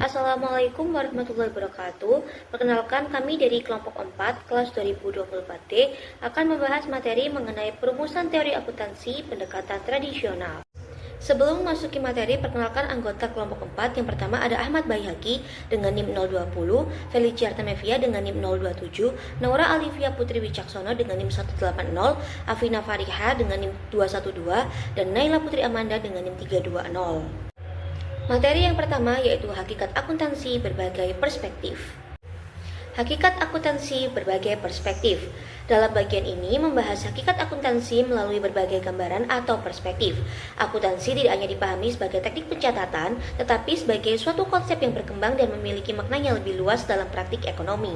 Assalamualaikum warahmatullahi wabarakatuh. Perkenalkan, kami dari kelompok 4 kelas 2024D akan membahas materi mengenai perumusan teori akuntansi pendekatan tradisional. Sebelum memasuki materi, perkenalkan anggota kelompok 4. Yang pertama ada Ahmad Baihaqi dengan NIM 020, Felicia Artemevia dengan NIM 027, Naura Alivia Putri Wicaksono dengan NIM 180, Afina Fariha dengan NIM 212, dan Naila Putri Amanda dengan NIM 320. Materi yang pertama yaitu hakikat akuntansi berbagai perspektif. Hakikat akuntansi berbagai perspektif. Dalam bagian ini membahas hakikat akuntansi melalui berbagai gambaran atau perspektif. Akuntansi tidak hanya dipahami sebagai teknik pencatatan, tetapi sebagai suatu konsep yang berkembang dan memiliki makna yang lebih luas dalam praktik ekonomi.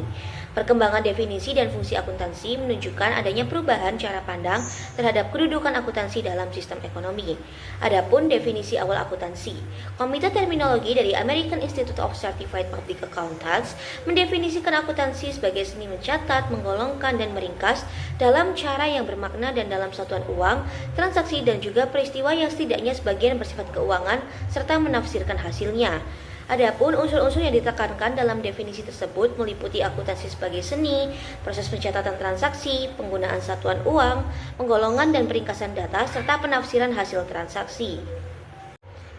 Perkembangan definisi dan fungsi akuntansi menunjukkan adanya perubahan cara pandang terhadap kedudukan akuntansi dalam sistem ekonomi. Adapun definisi awal akuntansi, Komite Terminologi dari American Institute of Certified Public Accountants mendefinisikan akuntansi sebagai seni mencatat, menggolongkan, dan meringkas dalam cara yang bermakna dan dalam satuan uang, transaksi, dan juga peristiwa yang setidaknya sebagian bersifat keuangan serta menafsirkan hasilnya. Adapun unsur-unsur yang ditekankan dalam definisi tersebut meliputi akuntansi sebagai seni, proses pencatatan transaksi, penggunaan satuan uang, penggolongan dan peringkasan data, serta penafsiran hasil transaksi.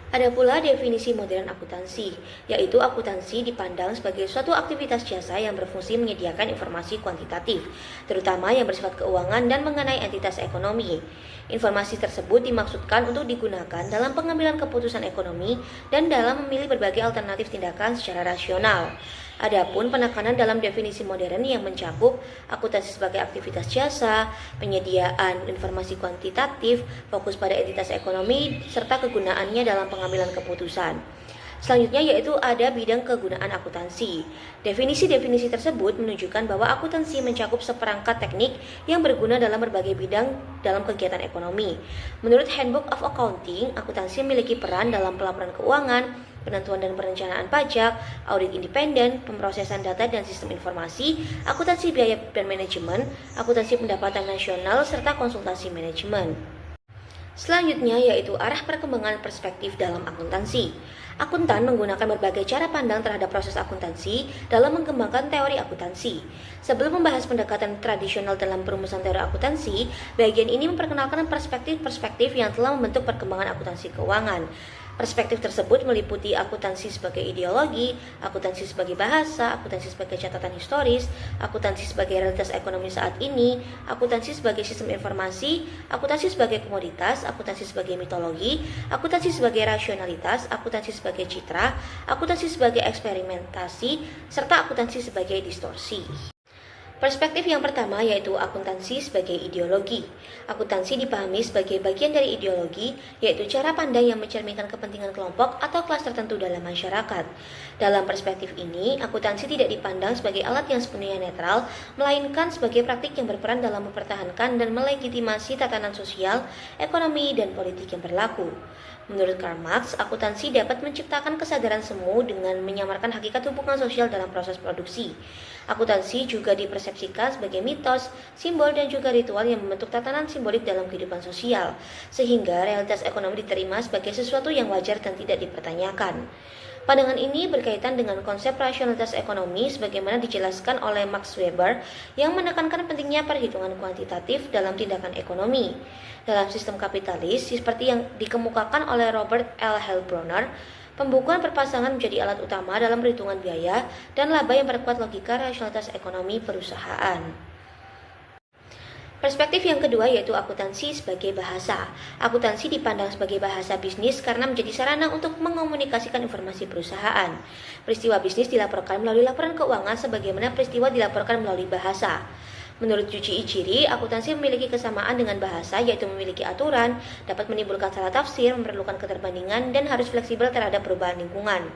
Ada pula definisi modern akuntansi, yaitu akuntansi dipandang sebagai suatu aktivitas jasa yang berfungsi menyediakan informasi kuantitatif, terutama yang bersifat keuangan dan mengenai entitas ekonomi. Informasi tersebut dimaksudkan untuk digunakan dalam pengambilan keputusan ekonomi dan dalam memilih berbagai alternatif tindakan secara rasional. Adapun penekanan dalam definisi modern yang mencakup akuntansi sebagai aktivitas jasa, penyediaan informasi kuantitatif, fokus pada entitas ekonomi, serta kegunaannya dalam pengambilan keputusan. Selanjutnya yaitu ada bidang kegunaan akuntansi. Definisi-definisi tersebut menunjukkan bahwa akuntansi mencakup seperangkat teknik yang berguna dalam berbagai bidang dalam kegiatan ekonomi. Menurut Handbook of Accounting, akuntansi memiliki peran dalam pelaporan keuangan, penentuan dan perencanaan pajak, audit independen, pemrosesan data dan sistem informasi, akuntansi biaya dan manajemen, akuntansi pendapatan nasional, serta konsultasi manajemen. Selanjutnya yaitu arah perkembangan perspektif dalam akuntansi. Akuntan menggunakan berbagai cara pandang terhadap proses akuntansi dalam mengembangkan teori akuntansi. Sebelum membahas pendekatan tradisional dalam perumusan teori akuntansi, bagian ini memperkenalkan perspektif-perspektif yang telah membentuk perkembangan akuntansi keuangan. Perspektif tersebut meliputi akuntansi sebagai ideologi, akuntansi sebagai bahasa, akuntansi sebagai catatan historis, akuntansi sebagai realitas ekonomi saat ini, akuntansi sebagai sistem informasi, akuntansi sebagai komoditas, akuntansi sebagai mitologi, akuntansi sebagai rasionalitas, akuntansi sebagai citra, akuntansi sebagai eksperimentasi, serta akuntansi sebagai distorsi. Perspektif yang pertama yaitu akuntansi sebagai ideologi. Akuntansi dipahami sebagai bagian dari ideologi, yaitu cara pandang yang mencerminkan kepentingan kelompok atau kelas tertentu dalam masyarakat. Dalam perspektif ini, akuntansi tidak dipandang sebagai alat yang sepenuhnya netral, melainkan sebagai praktik yang berperan dalam mempertahankan dan melegitimasi tatanan sosial, ekonomi, dan politik yang berlaku. Menurut Karl Marx, akuntansi dapat menciptakan kesadaran semu dengan menyamarkan hakikat hubungan sosial dalam proses produksi. Akuntansi juga dipersepsikan sebagai mitos, simbol, dan juga ritual yang membentuk tatanan simbolik dalam kehidupan sosial, sehingga realitas ekonomi diterima sebagai sesuatu yang wajar dan tidak dipertanyakan. Pandangan ini berkaitan dengan konsep rasionalitas ekonomi sebagaimana dijelaskan oleh Max Weber yang menekankan pentingnya perhitungan kuantitatif dalam tindakan ekonomi. Dalam sistem kapitalis, seperti yang dikemukakan oleh Robert L. Heilbronner, pembukuan perpasangan menjadi alat utama dalam perhitungan biaya dan laba yang memperkuat logika rasionalitas ekonomi perusahaan. Perspektif yang kedua yaitu akuntansi sebagai bahasa. Akuntansi dipandang sebagai bahasa bisnis karena menjadi sarana untuk mengomunikasikan informasi perusahaan. Peristiwa bisnis dilaporkan melalui laporan keuangan sebagaimana peristiwa dilaporkan melalui bahasa. Menurut Yuji Ichiri, akuntansi memiliki kesamaan dengan bahasa, yaitu memiliki aturan, dapat menimbulkan salah tafsir, memerlukan keterbandingan, dan harus fleksibel terhadap perubahan lingkungan.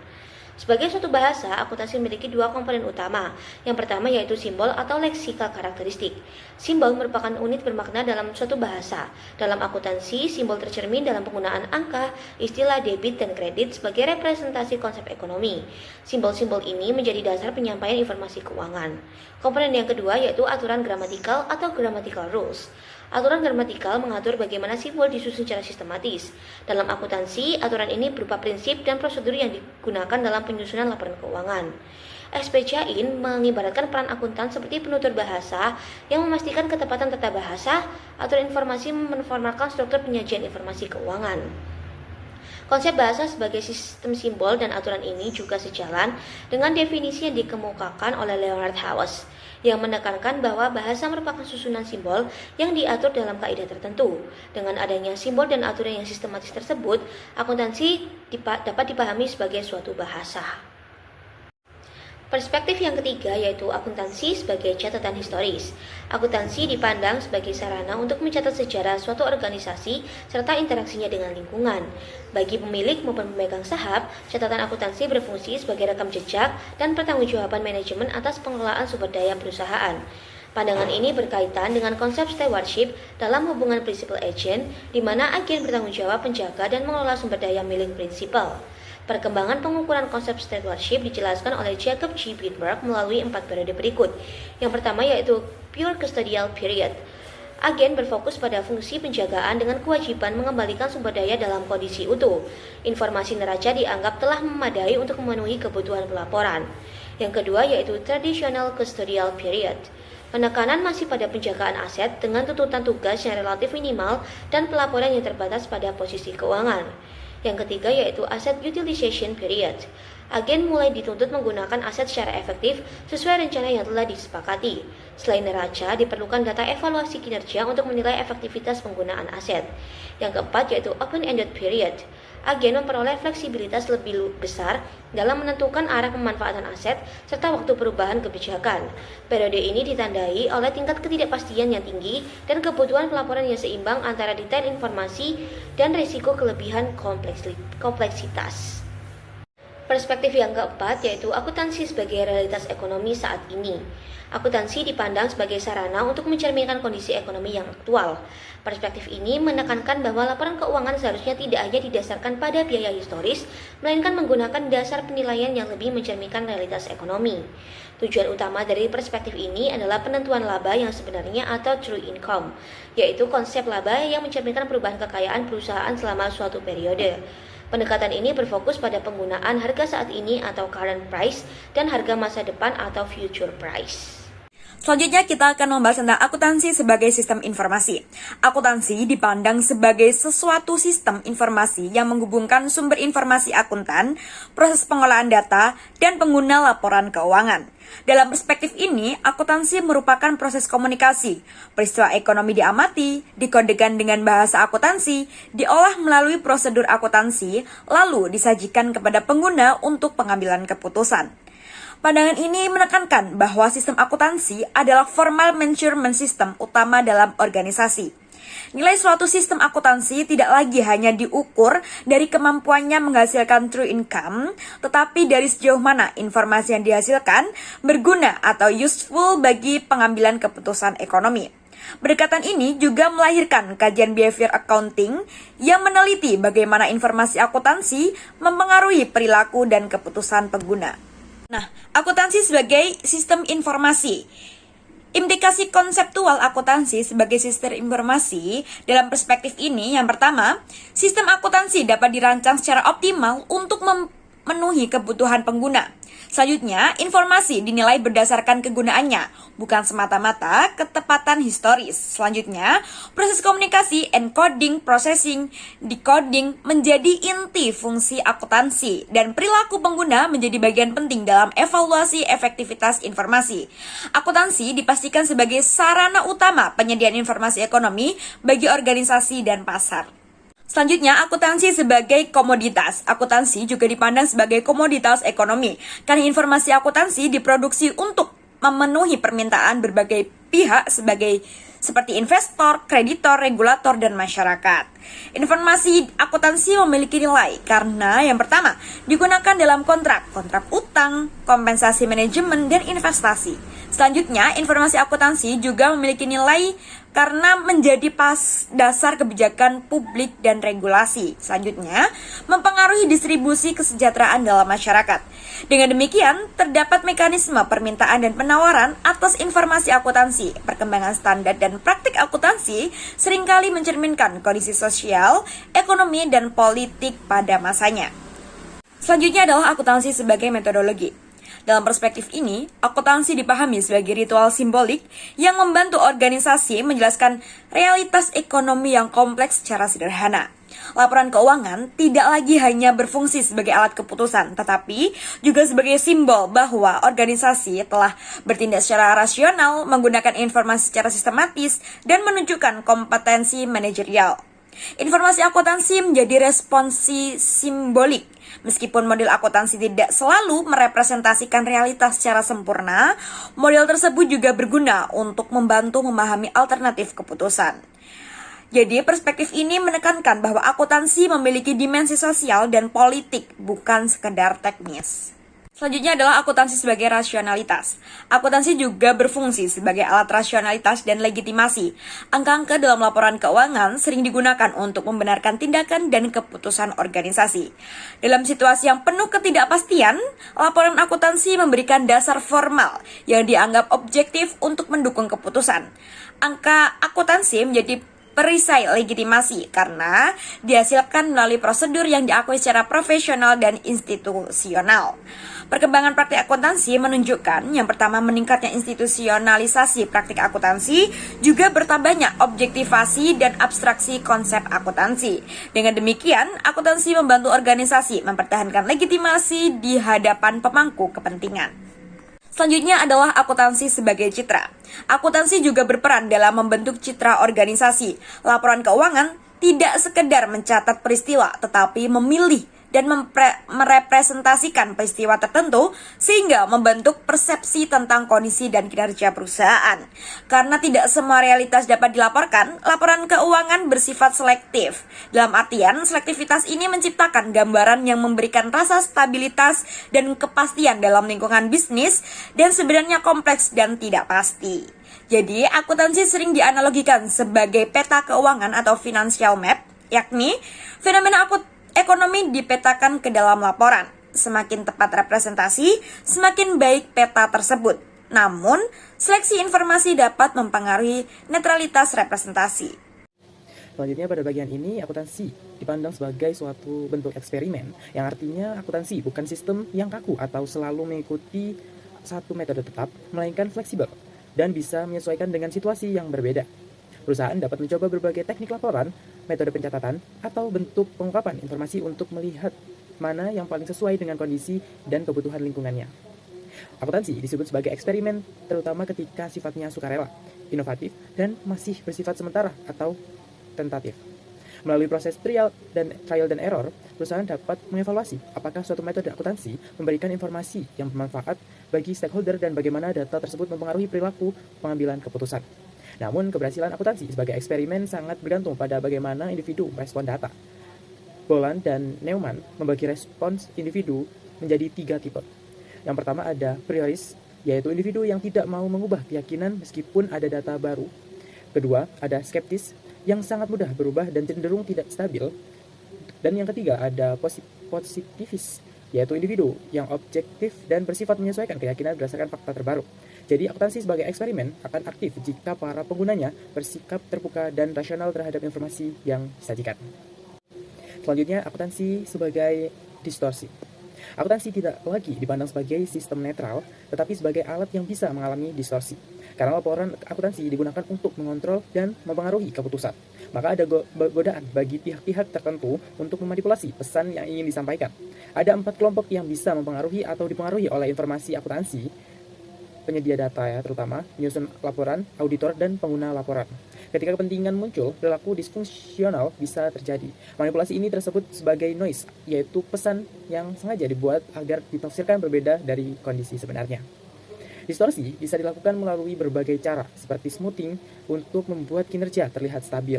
Sebagai suatu bahasa, akuntansi memiliki dua komponen utama. Yang pertama yaitu simbol atau leksikal karakteristik. Simbol merupakan unit bermakna dalam suatu bahasa. Dalam akuntansi, simbol tercermin dalam penggunaan angka, istilah debit dan kredit sebagai representasi konsep ekonomi. Simbol-simbol ini menjadi dasar penyampaian informasi keuangan. Komponen yang kedua yaitu aturan gramatikal atau grammatical rules. Aturan gramatikal mengatur bagaimana simbol disusun secara sistematis. Dalam akuntansi, aturan ini berupa prinsip dan prosedur yang digunakan dalam penyusunan laporan keuangan. SPCAIN mengibaratkan peran akuntan seperti penutur bahasa yang memastikan ketepatan tata bahasa, aturan informasi menformalkan struktur penyajian informasi keuangan. Konsep bahasa sebagai sistem simbol dan aturan ini juga sejalan dengan definisi yang dikemukakan oleh Leonard Hawes, yang menekankan bahwa bahasa merupakan susunan simbol yang diatur dalam kaidah tertentu. Dengan adanya simbol dan aturan yang sistematis tersebut, akuntansi dapat dipahami sebagai suatu bahasa. Perspektif yang ketiga yaitu akuntansi sebagai catatan historis. Akuntansi dipandang sebagai sarana untuk mencatat sejarah suatu organisasi serta interaksinya dengan lingkungan. Bagi pemilik maupun pemegang saham, catatan akuntansi berfungsi sebagai rekam jejak dan pertanggungjawaban manajemen atas pengelolaan sumber daya perusahaan. Pandangan ini berkaitan dengan konsep stewardship dalam hubungan principal agent, di mana agen bertanggung jawab menjaga dan mengelola sumber daya milik prinsipal. Perkembangan pengukuran konsep stewardship dijelaskan oleh Jacob G. Bitberg melalui 4 periode berikut. Yang pertama yaitu pure custodial period. Agen berfokus pada fungsi penjagaan dengan kewajiban mengembalikan sumber daya dalam kondisi utuh. Informasi neraca dianggap telah memadai untuk memenuhi kebutuhan pelaporan. Yang kedua yaitu traditional custodial period. Penekanan masih pada penjagaan aset dengan tuntutan tugas yang relatif minimal dan pelaporan yang terbatas pada posisi keuangan. Yang ketiga yaitu asset utilization period. Agen mulai dituntut menggunakan aset secara efektif sesuai rencana yang telah disepakati. Selain neraca, diperlukan data evaluasi kinerja untuk menilai efektivitas penggunaan aset. Yang keempat yaitu open-ended period. Agen memperoleh fleksibilitas lebih besar dalam menentukan arah pemanfaatan aset serta waktu perubahan kebijakan. Periode ini ditandai oleh tingkat ketidakpastian yang tinggi dan kebutuhan pelaporan yang seimbang antara detail informasi dan risiko kelebihan kompleksitas. Perspektif yang keempat yaitu akuntansi sebagai realitas ekonomi saat ini. Akuntansi dipandang sebagai sarana untuk mencerminkan kondisi ekonomi yang aktual. Perspektif ini menekankan bahwa laporan keuangan seharusnya tidak hanya didasarkan pada biaya historis, melainkan menggunakan dasar penilaian yang lebih mencerminkan realitas ekonomi. Tujuan utama dari perspektif ini adalah penentuan laba yang sebenarnya atau true income, yaitu konsep laba yang mencerminkan perubahan kekayaan perusahaan selama suatu periode. Pendekatan ini berfokus pada penggunaan harga saat ini atau current price dan harga masa depan atau future price. Selanjutnya kita akan membahas tentang akuntansi sebagai sistem informasi. Akuntansi dipandang sebagai sesuatu sistem informasi yang menghubungkan sumber informasi akuntan, proses pengolahan data, dan pengguna laporan keuangan. Dalam perspektif ini, akuntansi merupakan proses komunikasi. Peristiwa ekonomi diamati, dikodekan dengan bahasa akuntansi, diolah melalui prosedur akuntansi, lalu disajikan kepada pengguna untuk pengambilan keputusan. Pandangan ini menekankan bahwa sistem akuntansi adalah formal measurement system utama dalam organisasi. Nilai suatu sistem akuntansi tidak lagi hanya diukur dari kemampuannya menghasilkan true income, tetapi dari sejauh mana informasi yang dihasilkan berguna atau useful bagi pengambilan keputusan ekonomi. Pendekatan ini juga melahirkan kajian behavior accounting yang meneliti bagaimana informasi akuntansi mempengaruhi perilaku dan keputusan pengguna. Nah, akuntansi sebagai sistem informasi. Implikasi konseptual akuntansi sebagai sistem informasi dalam perspektif ini, yang pertama, sistem akuntansi dapat dirancang secara optimal untuk memenuhi kebutuhan pengguna. Selanjutnya, informasi dinilai berdasarkan kegunaannya, bukan semata-mata ketepatan historis. Selanjutnya, proses komunikasi, encoding, processing, decoding menjadi inti fungsi akuntansi, dan perilaku pengguna menjadi bagian penting dalam evaluasi efektivitas informasi. Akuntansi dipastikan sebagai sarana utama penyediaan informasi ekonomi bagi organisasi dan pasar. Selanjutnya, akuntansi sebagai komoditas. Akuntansi juga dipandang sebagai komoditas ekonomi, karena informasi akuntansi diproduksi untuk memenuhi permintaan berbagai pihak seperti investor, kreditor, regulator, dan masyarakat. Informasi akuntansi memiliki nilai karena yang pertama, digunakan dalam kontrak utang, kompensasi manajemen, dan investasi. Selanjutnya, informasi akuntansi juga memiliki nilai karena menjadi dasar kebijakan publik dan regulasi. Selanjutnya, mempengaruhi distribusi kesejahteraan dalam masyarakat. Dengan demikian, terdapat mekanisme permintaan dan penawaran atas informasi akuntansi. Perkembangan standar dan praktik akuntansi seringkali mencerminkan kondisi sosial, ekonomi, dan politik pada masanya. Selanjutnya adalah akuntansi sebagai metodologi. Dalam perspektif ini, akuntansi dipahami sebagai ritual simbolik yang membantu organisasi menjelaskan realitas ekonomi yang kompleks secara sederhana. Laporan keuangan tidak lagi hanya berfungsi sebagai alat keputusan, tetapi juga sebagai simbol bahwa organisasi telah bertindak secara rasional, menggunakan informasi secara sistematis, dan menunjukkan kompetensi manajerial. Informasi akuntansi menjadi responsi simbolik. Meskipun model akuntansi tidak selalu merepresentasikan realitas secara sempurna, model tersebut juga berguna untuk membantu memahami alternatif keputusan. Jadi, perspektif ini menekankan bahwa akuntansi memiliki dimensi sosial dan politik, bukan sekedar teknis. Selanjutnya adalah akuntansi sebagai rasionalitas. Akuntansi juga berfungsi sebagai alat rasionalitas dan legitimasi. Angka-angka dalam laporan keuangan sering digunakan untuk membenarkan tindakan dan keputusan organisasi. Dalam situasi yang penuh ketidakpastian, laporan akuntansi memberikan dasar formal yang dianggap objektif untuk mendukung keputusan. Angka akuntansi menjadi perisai legitimasi karena dihasilkan melalui prosedur yang diakui secara profesional dan institusional. Perkembangan praktik akuntansi menunjukkan yang pertama meningkatnya institusionalisasi praktik akuntansi, juga bertambahnya objektivasi dan abstraksi konsep akuntansi. Dengan demikian, akuntansi membantu organisasi mempertahankan legitimasi di hadapan pemangku kepentingan. Selanjutnya adalah akuntansi sebagai citra. Akuntansi juga berperan dalam membentuk citra organisasi. Laporan keuangan tidak sekedar mencatat peristiwa, tetapi memilih dan merepresentasikan peristiwa tertentu sehingga membentuk persepsi tentang kondisi dan kinerja perusahaan. Karena tidak semua realitas dapat dilaporkan, laporan keuangan bersifat selektif. Dalam artian, selektivitas ini menciptakan gambaran yang memberikan rasa stabilitas dan kepastian dalam lingkungan bisnis dan sebenarnya kompleks dan tidak pasti. Jadi, akuntansi sering dianalogikan sebagai peta keuangan atau financial map, yakni fenomena ekonomi dipetakan ke dalam laporan. Semakin tepat representasi, semakin baik peta tersebut. Namun, seleksi informasi dapat mempengaruhi netralitas representasi. Selanjutnya pada bagian ini, akuntansi dipandang sebagai suatu bentuk eksperimen, yang artinya akuntansi bukan sistem yang kaku atau selalu mengikuti satu metode tetap, melainkan fleksibel dan bisa menyesuaikan dengan situasi yang berbeda. Perusahaan dapat mencoba berbagai teknik laporan, metode pencatatan, atau bentuk pengungkapan informasi untuk melihat mana yang paling sesuai dengan kondisi dan kebutuhan lingkungannya. Akuntansi disebut sebagai eksperimen terutama ketika sifatnya sukarela, inovatif, dan masih bersifat sementara atau tentatif. Melalui proses trial dan error, perusahaan dapat mengevaluasi apakah suatu metode akuntansi memberikan informasi yang bermanfaat bagi stakeholder dan bagaimana data tersebut mempengaruhi perilaku pengambilan keputusan. Namun, keberhasilan akuntansi sebagai eksperimen sangat bergantung pada bagaimana individu merespon data. Boland dan Neumann membagi respons individu menjadi 3 tipe. Yang pertama ada prioris, yaitu individu yang tidak mau mengubah keyakinan meskipun ada data baru. Kedua, ada skeptis, yang sangat mudah berubah dan cenderung tidak stabil. Dan yang ketiga ada positivis, yaitu individu yang objektif dan bersifat menyesuaikan keyakinan berdasarkan fakta terbaru. Jadi akuntansi sebagai eksperimen akan aktif jika para penggunanya bersikap terbuka dan rasional terhadap informasi yang disajikan. Selanjutnya, akuntansi sebagai distorsi. Akuntansi tidak lagi dipandang sebagai sistem netral, tetapi sebagai alat yang bisa mengalami distorsi. Karena laporan akuntansi digunakan untuk mengontrol dan mempengaruhi keputusan. Maka ada godaan bagi pihak-pihak tertentu untuk memanipulasi pesan yang ingin disampaikan. Ada 4 kelompok yang bisa mempengaruhi atau dipengaruhi oleh informasi akuntansi. Penyedia data terutama, penyusun laporan, auditor, dan pengguna laporan. Ketika kepentingan muncul, perilaku disfungsional bisa terjadi. Manipulasi ini tersebut sebagai noise, yaitu pesan yang sengaja dibuat agar ditafsirkan berbeda dari kondisi sebenarnya. Distorsi bisa dilakukan melalui berbagai cara, seperti smoothing untuk membuat kinerja terlihat stabil,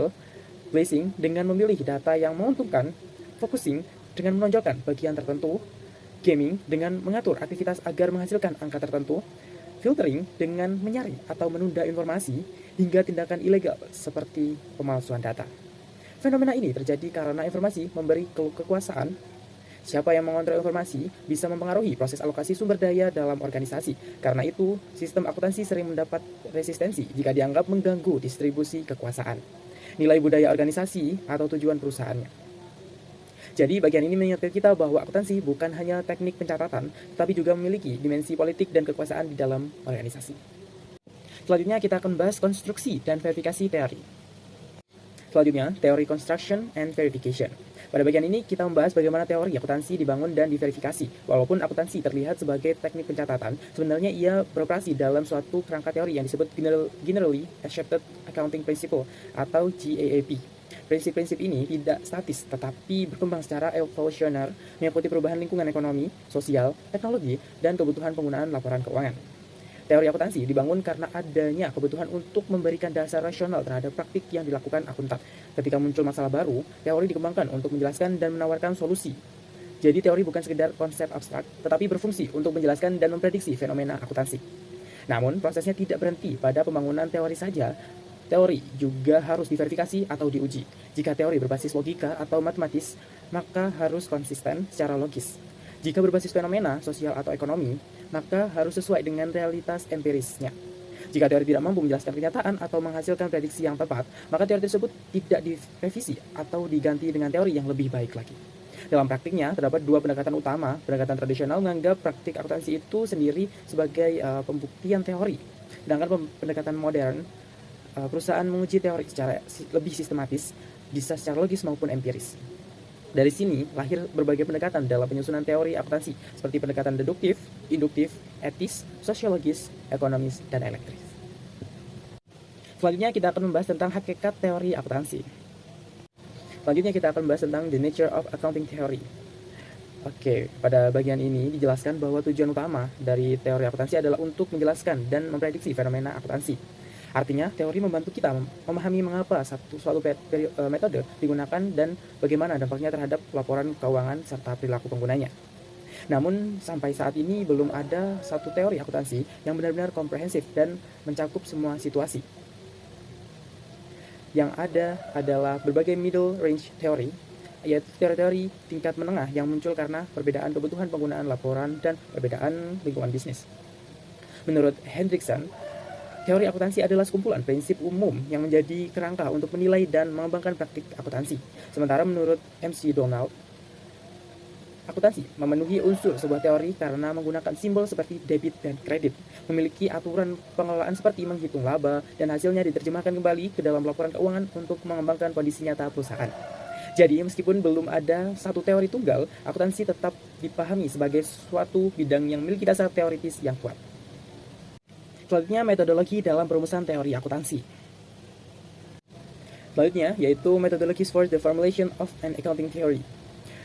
glazing dengan memilih data yang menguntungkan, focusing dengan menonjolkan bagian tertentu, gaming dengan mengatur aktivitas agar menghasilkan angka tertentu, filtering dengan menyaring atau menunda informasi, hingga tindakan ilegal seperti pemalsuan data. Fenomena ini terjadi karena informasi memberi kekuasaan. Siapa yang mengontrol informasi bisa mempengaruhi proses alokasi sumber daya dalam organisasi. Karena itu, sistem akuntansi sering mendapat resistensi jika dianggap mengganggu distribusi kekuasaan, nilai budaya organisasi, atau tujuan perusahaannya. Jadi, bagian ini mengingatkan kita bahwa akuntansi bukan hanya teknik pencatatan, tetapi juga memiliki dimensi politik dan kekuasaan di dalam organisasi. Selanjutnya, kita akan bahas konstruksi dan verifikasi teori. Selanjutnya, teori construction and verification. Pada bagian ini, kita membahas bagaimana teori akuntansi dibangun dan diverifikasi. Walaupun akuntansi terlihat sebagai teknik pencatatan, sebenarnya ia beroperasi dalam suatu kerangka teori yang disebut Generally Accepted Accounting Principle atau GAAP. Prinsip-prinsip ini tidak statis, tetapi berkembang secara evolusioner, mengikuti perubahan lingkungan ekonomi, sosial, teknologi, dan kebutuhan penggunaan laporan keuangan. Teori akuntansi dibangun karena adanya kebutuhan untuk memberikan dasar rasional terhadap praktik yang dilakukan akuntan. Ketika muncul masalah baru, teori dikembangkan untuk menjelaskan dan menawarkan solusi. Jadi teori bukan sekedar konsep abstrak, tetapi berfungsi untuk menjelaskan dan memprediksi fenomena akuntansi. Namun, prosesnya tidak berhenti pada pembangunan teori saja. Teori juga harus diverifikasi atau diuji. Jika teori berbasis logika atau matematis, maka harus konsisten secara logis. Jika berbasis fenomena, sosial atau ekonomi, maka harus sesuai dengan realitas empirisnya. Jika teori tidak mampu menjelaskan kenyataan atau menghasilkan prediksi yang tepat, maka teori tersebut tidak direvisi atau diganti dengan teori yang lebih baik lagi. Dalam praktiknya, terdapat dua pendekatan utama. Pendekatan tradisional menganggap praktik akuntansi itu sendiri sebagai pembuktian teori. Sedangkan pendekatan modern, perusahaan menguji teori secara lebih sistematis, bisa secara logis maupun empiris. Dari sini lahir berbagai pendekatan dalam penyusunan teori akuntansi, seperti pendekatan deduktif, induktif, etis, sosiologis, ekonomis, dan elektris. Selanjutnya kita akan membahas tentang hakikat teori akuntansi. Selanjutnya kita akan membahas tentang the nature of accounting theory. Oke, pada bagian ini dijelaskan bahwa tujuan utama dari teori akuntansi adalah untuk menjelaskan dan memprediksi fenomena akuntansi. Artinya, teori membantu kita memahami mengapa suatu metode digunakan dan bagaimana dampaknya terhadap laporan keuangan serta perilaku penggunanya. Namun, sampai saat ini belum ada satu teori akuntansi yang benar-benar komprehensif dan mencakup semua situasi. Yang ada adalah berbagai middle range theory, yaitu teori-teori tingkat menengah yang muncul karena perbedaan kebutuhan penggunaan laporan dan perbedaan lingkungan bisnis. Menurut Hendrickson, teori akuntansi adalah sekumpulan prinsip umum yang menjadi kerangka untuk menilai dan mengembangkan praktik akuntansi. Sementara menurut MC Donald, akuntansi memenuhi unsur sebuah teori karena menggunakan simbol seperti debit dan kredit, memiliki aturan pengelolaan seperti menghitung laba, dan hasilnya diterjemahkan kembali ke dalam laporan keuangan untuk mengembangkan kondisi nyata perusahaan. Jadi, meskipun belum ada satu teori tunggal, akuntansi tetap dipahami sebagai suatu bidang yang memiliki dasar teoritis yang kuat. Selanjutnya, metodologi dalam perumusan teori akuntansi. Selanjutnya, yaitu methodologies for the formulation of an accounting theory.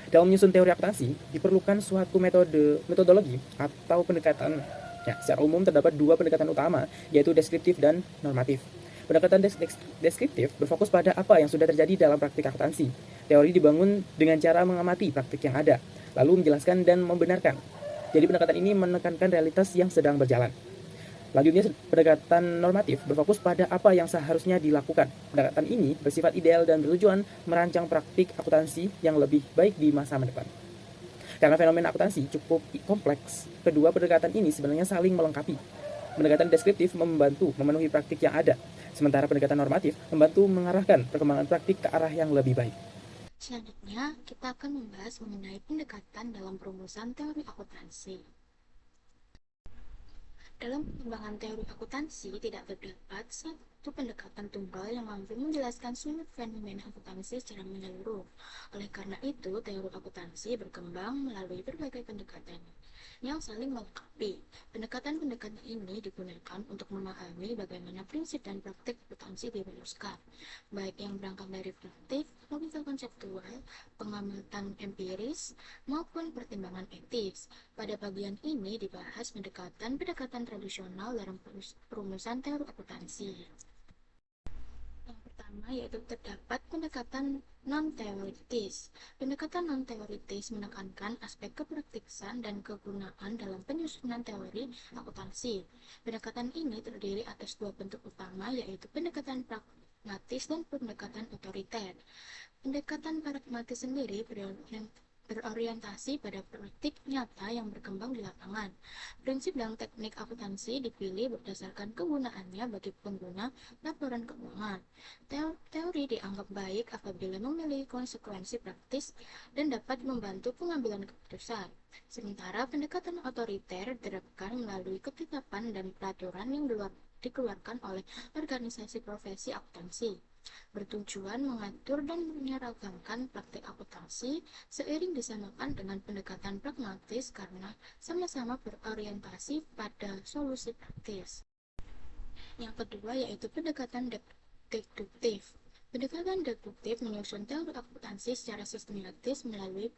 Dalam menyusun teori akuntansi, diperlukan suatu metodologi atau pendekatan. Ya, secara umum terdapat dua pendekatan utama, yaitu deskriptif dan normatif. Pendekatan deskriptif berfokus pada apa yang sudah terjadi dalam praktik akuntansi. Teori dibangun dengan cara mengamati praktik yang ada, lalu menjelaskan dan membenarkan. Jadi pendekatan ini menekankan realitas yang sedang berjalan. Selanjutnya, pendekatan normatif berfokus pada apa yang seharusnya dilakukan. Pendekatan ini bersifat ideal dan bertujuan merancang praktik akuntansi yang lebih baik di masa mendepan. Karena fenomena akuntansi cukup kompleks, kedua pendekatan ini sebenarnya saling melengkapi. Pendekatan deskriptif membantu memenuhi praktik yang ada, sementara pendekatan normatif membantu mengarahkan perkembangan praktik ke arah yang lebih baik. Selanjutnya, kita akan membahas mengenai pendekatan dalam perumusan teori akuntansi. Dalam pengembangan teori akuntansi, tidak terdapat satu pendekatan tunggal yang mampu menjelaskan seluruh fenomena akuntansi secara menyeluruh. Oleh karena itu, teori akuntansi berkembang melalui berbagai pendekatan yang saling melengkapi. Pendekatan-pendekatan ini digunakan untuk memahami bagaimana prinsip dan praktik akuntansi dirumuskan, baik yang berangkat dari praktik, logika konseptual, pengamatan empiris, maupun pertimbangan etis. Pada bagian ini dibahas pendekatan tradisional dalam perumusan teori akuntansi. Yang pertama pertama yaitu terdapat pendekatan non-teoritis. Pendekatan non-teoritis menekankan aspek kepraktisan dan kegunaan dalam penyusunan teori akuntansi. Pendekatan ini terdiri atas dua bentuk utama, yaitu pendekatan pragmatis dan pendekatan otoriter. Pendekatan pragmatis sendiri berorientasi pada praktik nyata yang berkembang di lapangan. Prinsip dan teknik akuntansi dipilih berdasarkan kegunaannya bagi pengguna laporan keuangan. Teori dianggap baik apabila memiliki konsekuensi praktis dan dapat membantu pengambilan keputusan. Sementara pendekatan otoriter diterapkan melalui ketetapan dan peraturan yang dikeluarkan oleh organisasi profesi akuntansi, bertujuan mengatur dan menyeragamkan praktik akuntansi seiring disamakan dengan pendekatan pragmatis karena sama-sama berorientasi pada solusi praktis. Yang kedua yaitu pendekatan deduktif. Pendekatan deduktif menyusun teori akuntansi secara sistematis melalui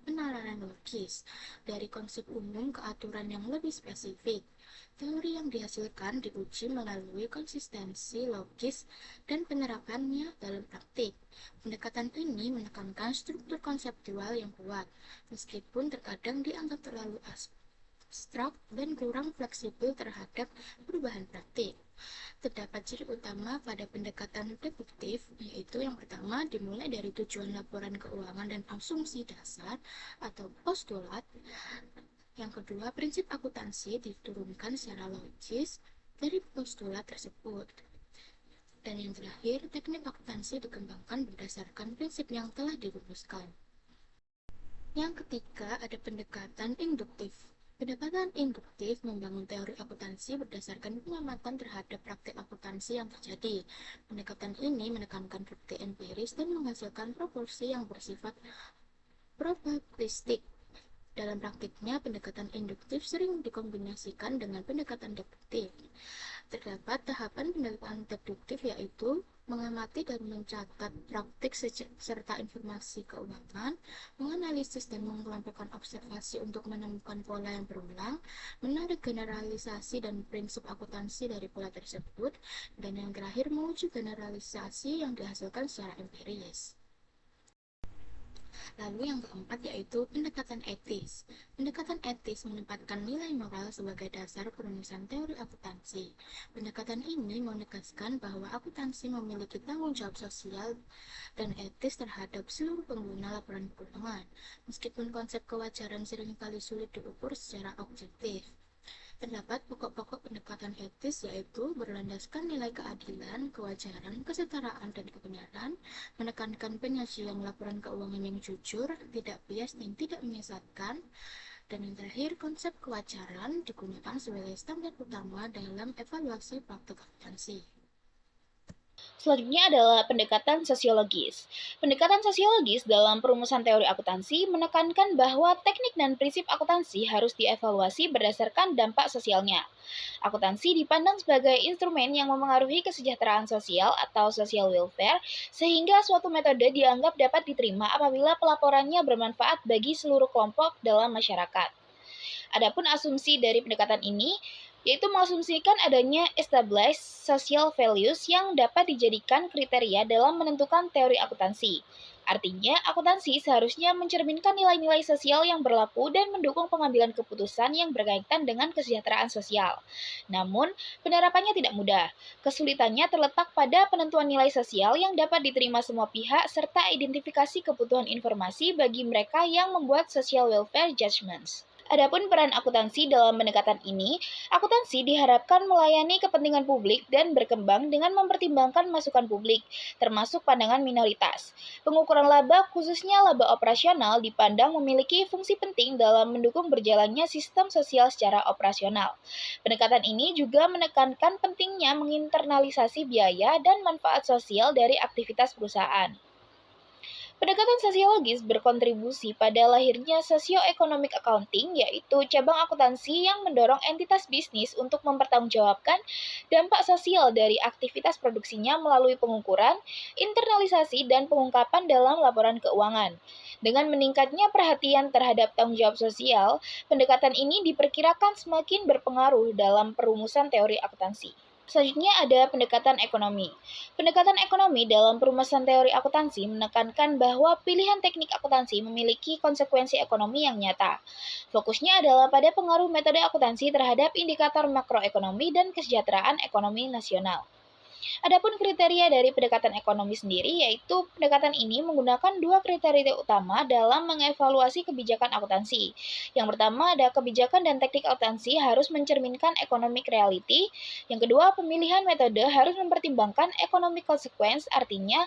penalaran logis dari konsep umum ke aturan yang lebih spesifik. Teori yang dihasilkan diuji melalui konsistensi logis dan penerapannya dalam praktik. Pendekatan ini menekankan struktur konseptual yang kuat, meskipun terkadang dianggap terlalu abstrak dan kurang fleksibel terhadap perubahan praktik. Terdapat ciri utama pada pendekatan deduktif, yaitu yang pertama dimulai dari tujuan laporan keuangan dan asumsi dasar atau postulat. Yang kedua, prinsip akuntansi diturunkan secara logis dari postulat tersebut. Dan yang terakhir, teknik akuntansi dikembangkan berdasarkan prinsip yang telah dirumuskan. Yang ketiga, ada pendekatan induktif. Pendekatan induktif membangun teori akuntansi berdasarkan pengamatan terhadap praktik akuntansi yang terjadi. Pendekatan ini menekankan bukti empiris dan menghasilkan proporsi yang bersifat probabilistik. Dalam praktiknya, pendekatan induktif sering dikombinasikan dengan pendekatan deduktif. Terdapat tahapan pendekatan deduktif yaitu mengamati dan mencatat praktik serta informasi keuangan, menganalisis dan mengelompokkan observasi untuk menemukan pola yang berulang, menarik generalisasi dan prinsip akuntansi dari pola tersebut, dan yang terakhir menguji generalisasi yang dihasilkan secara empiris. Lalu yang keempat yaitu pendekatan etis. Pendekatan etis menempatkan nilai moral sebagai dasar perumusan teori akuntansi. Pendekatan ini menegaskan bahwa akuntansi memiliki tanggung jawab sosial dan etis terhadap seluruh pengguna laporan keuangan, meskipun konsep kewajaran seringkali sulit diukur secara objektif. Terdapat pokok-pokok pendekatan etis yaitu berlandaskan nilai keadilan, kewajaran, kesetaraan, dan kebenaran, menekankan penyajian laporan keuangan yang jujur, tidak bias, dan tidak menyesatkan, dan yang terakhir, konsep kewajaran digunakan sebagai standar utama dalam evaluasi praktik akuntansi. Selanjutnya adalah pendekatan sosiologis. Pendekatan sosiologis dalam perumusan teori akuntansi menekankan bahwa teknik dan prinsip akuntansi harus dievaluasi berdasarkan dampak sosialnya. Akuntansi dipandang sebagai instrumen yang memengaruhi kesejahteraan sosial atau social welfare, sehingga suatu metode dianggap dapat diterima apabila pelaporannya bermanfaat bagi seluruh kelompok dalam masyarakat. Adapun asumsi dari pendekatan ini yaitu mengasumsikan adanya established social values yang dapat dijadikan kriteria dalam menentukan teori akuntansi. Artinya, akuntansi seharusnya mencerminkan nilai-nilai sosial yang berlaku dan mendukung pengambilan keputusan yang berkaitan dengan kesejahteraan sosial. Namun, penerapannya tidak mudah. Kesulitannya terletak pada penentuan nilai sosial yang dapat diterima semua pihak serta identifikasi kebutuhan informasi bagi mereka yang membuat social welfare judgments. Adapun peran akuntansi dalam pendekatan ini, akuntansi diharapkan melayani kepentingan publik dan berkembang dengan mempertimbangkan masukan publik, termasuk pandangan minoritas. Pengukuran laba, khususnya laba operasional, dipandang memiliki fungsi penting dalam mendukung berjalannya sistem sosial secara operasional. Pendekatan ini juga menekankan pentingnya menginternalisasi biaya dan manfaat sosial dari aktivitas perusahaan. Pendekatan sosiologis berkontribusi pada lahirnya socio-economic accounting, yaitu cabang akuntansi yang mendorong entitas bisnis untuk mempertanggungjawabkan dampak sosial dari aktivitas produksinya melalui pengukuran, internalisasi, dan pengungkapan dalam laporan keuangan. Dengan meningkatnya perhatian terhadap tanggung jawab sosial, pendekatan ini diperkirakan semakin berpengaruh dalam perumusan teori akuntansi. Selanjutnya ada pendekatan ekonomi. Pendekatan ekonomi dalam perumusan teori akuntansi menekankan bahwa pilihan teknik akuntansi memiliki konsekuensi ekonomi yang nyata. Fokusnya adalah pada pengaruh metode akuntansi terhadap indikator makroekonomi dan kesejahteraan ekonomi nasional. Adapun kriteria dari pendekatan ekonomi sendiri, yaitu pendekatan ini menggunakan dua kriteria utama dalam mengevaluasi kebijakan akuntansi. Yang pertama ada kebijakan dan teknik akuntansi harus mencerminkan economic reality. Yang kedua, pemilihan metode harus mempertimbangkan economic consequence, artinya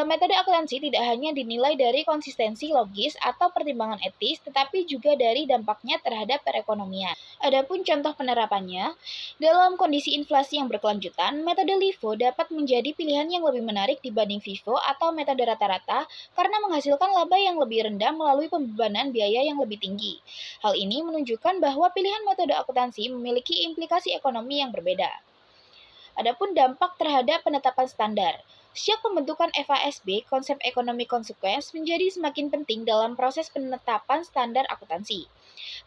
metode akuntansi tidak hanya dinilai dari konsistensi logis atau pertimbangan etis, tetapi juga dari dampaknya terhadap perekonomian. Adapun contoh penerapannya, dalam kondisi inflasi yang berkelanjutan, metode LIFO dapat menjadi pilihan yang lebih menarik dibanding FIFO atau metode rata-rata karena menghasilkan laba yang lebih rendah melalui pembebanan biaya yang lebih tinggi. Hal ini menunjukkan bahwa pilihan metode akuntansi memiliki implikasi ekonomi yang berbeda. Adapun dampak terhadap penetapan standar. Sejak pembentukan FASB, konsep economic consequence menjadi semakin penting dalam proses penetapan standar akuntansi.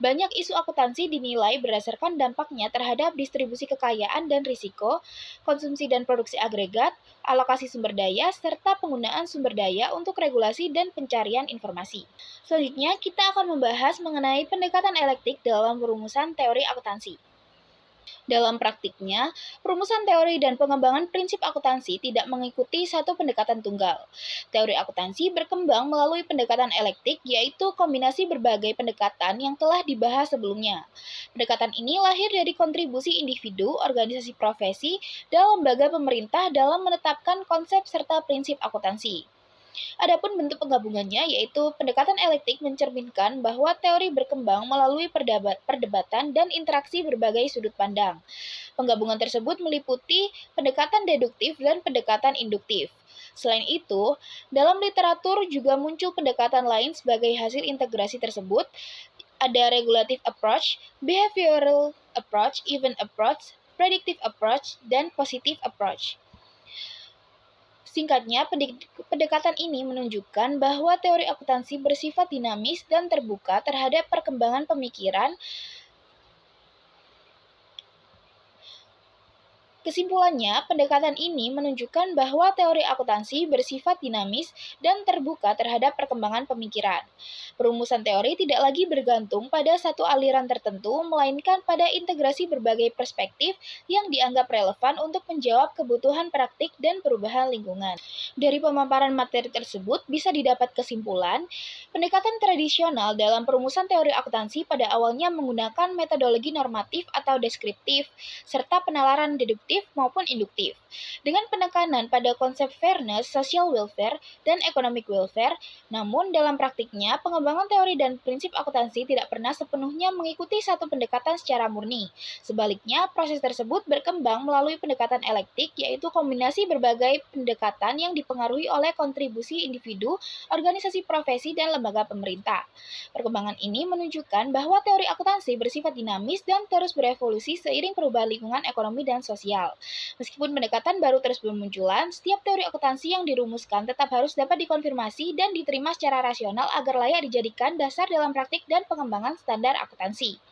Banyak isu akuntansi dinilai berdasarkan dampaknya terhadap distribusi kekayaan dan risiko, konsumsi dan produksi agregat, alokasi sumber daya, serta penggunaan sumber daya untuk regulasi dan pencarian informasi. Selanjutnya, kita akan membahas mengenai pendekatan elektik dalam perumusan teori akuntansi. Dalam praktiknya, perumusan teori dan pengembangan prinsip akuntansi tidak mengikuti satu pendekatan tunggal. Teori akuntansi berkembang melalui pendekatan elektik, yaitu kombinasi berbagai pendekatan yang telah dibahas sebelumnya. Pendekatan ini lahir dari kontribusi individu, organisasi profesi, dan lembaga pemerintah dalam menetapkan konsep serta prinsip akuntansi. Adapun bentuk penggabungannya yaitu pendekatan elektik mencerminkan bahwa teori berkembang melalui perdebatan dan interaksi berbagai sudut pandang. Penggabungan tersebut meliputi pendekatan deduktif dan pendekatan induktif. Selain itu, dalam literatur juga muncul pendekatan lain sebagai hasil integrasi tersebut. Ada regulative approach, behavioral approach, event approach, predictive approach, dan positive approach. Singkatnya, pendekatan ini menunjukkan bahwa teori akuntansi bersifat dinamis dan terbuka terhadap perkembangan pemikiran. Kesimpulannya, pendekatan ini menunjukkan bahwa teori akuntansi bersifat dinamis dan terbuka terhadap perkembangan pemikiran. Perumusan teori tidak lagi bergantung pada satu aliran tertentu, melainkan pada integrasi berbagai perspektif yang dianggap relevan untuk menjawab kebutuhan praktik dan perubahan lingkungan. Dari pemaparan materi tersebut bisa didapat kesimpulan, pendekatan tradisional dalam perumusan teori akuntansi pada awalnya menggunakan metodologi normatif atau deskriptif, serta penalaran deduktif maupun induktif. Dengan penekanan pada konsep fairness, social welfare, dan economic welfare, namun dalam praktiknya, pengembangan teori dan prinsip akuntansi tidak pernah sepenuhnya mengikuti satu pendekatan secara murni. Sebaliknya, proses tersebut berkembang melalui pendekatan elektik, yaitu kombinasi berbagai pendekatan yang dipengaruhi oleh kontribusi individu, organisasi profesi, dan lembaga pemerintah. Perkembangan ini menunjukkan bahwa teori akuntansi bersifat dinamis dan terus berevolusi seiring perubahan lingkungan ekonomi dan sosial. Meskipun pendekatan baru terus bermunculan, setiap teori akuntansi yang dirumuskan tetap harus dapat dikonfirmasi dan diterima secara rasional agar layak dijadikan dasar dalam praktik dan pengembangan standar akuntansi.